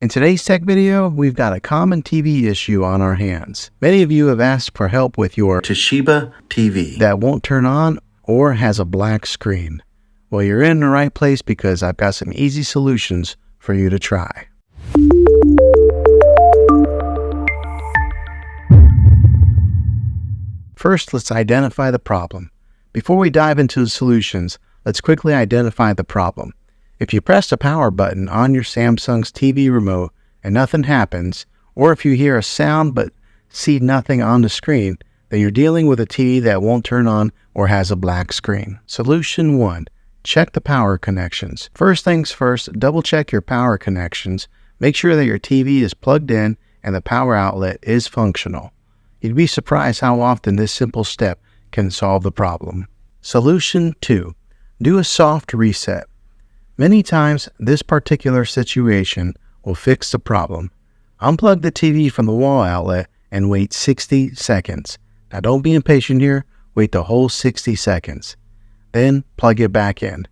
In today's tech video, we've got a common TV issue on our hands. Many of you have asked for help with your Toshiba TV that won't turn on or has a black screen. Well, you're in the right place because I've got some easy solutions for you to try. First, let's identify the problem. Before we dive into the solutions, let's quickly identify the problem. If you press the power button on your Samsung's TV remote and nothing happens, or if you hear a sound but see nothing on the screen, then you're dealing with a TV that won't turn on or has a black screen. Solution 1. Check the power connections. First things first, double check your power connections. Make sure that your TV is plugged in and the power outlet is functional. You'd be surprised how often this simple step can solve the problem. Solution 2. Do a soft reset. Many times, this particular situation will fix the problem. Unplug the TV from the wall outlet and wait 60 seconds. Now don't be impatient here, wait the whole 60 seconds. Then plug it back in.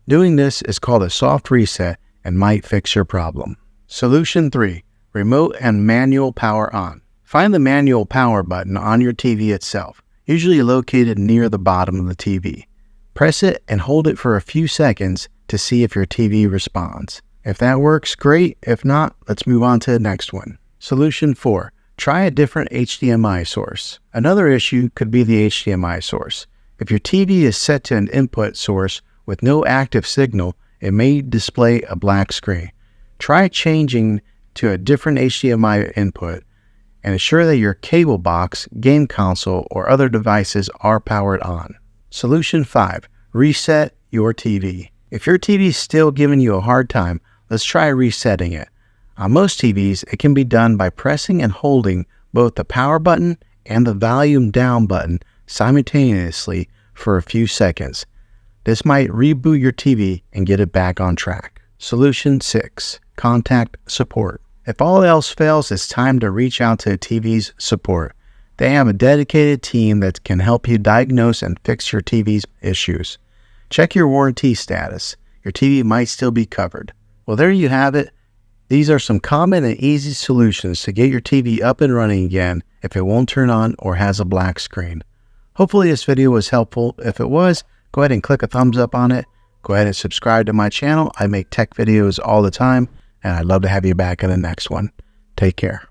Doing this is called a soft reset and might fix your problem. Solution 3. Remote and manual power on. Find the manual power button on your TV itself, usually located near the bottom of the TV. Press it and hold it for a few seconds to see if your TV responds. If that works, great. If not, let's move on to the next one. Solution 4. Try a different HDMI source. Another issue could be the HDMI source. If your TV is set to an input source with no active signal, it may display a black screen. Try changing to a different HDMI input and ensure that your cable box, game console, or other devices are powered on. Solution 5. Reset your TV. If your TV is still giving you a hard time, let's try resetting it. On most TVs, it can be done by pressing and holding both the power button and the volume down button simultaneously for a few seconds. This might reboot your TV and get it back on track. Solution 6. Contact support. If all else fails, it's time to reach out to TV's support. They have a dedicated team that can help you diagnose and fix your TV's issues. Check your warranty status. Your TV might still be covered. Well, there you have it. These are some common and easy solutions to get your TV up and running again if it won't turn on or has a black screen. Hopefully this video was helpful. If it was, go ahead and click a thumbs up on it. Go ahead and subscribe to my channel. I make tech videos all the time, and I'd love to have you back in the next one. Take care.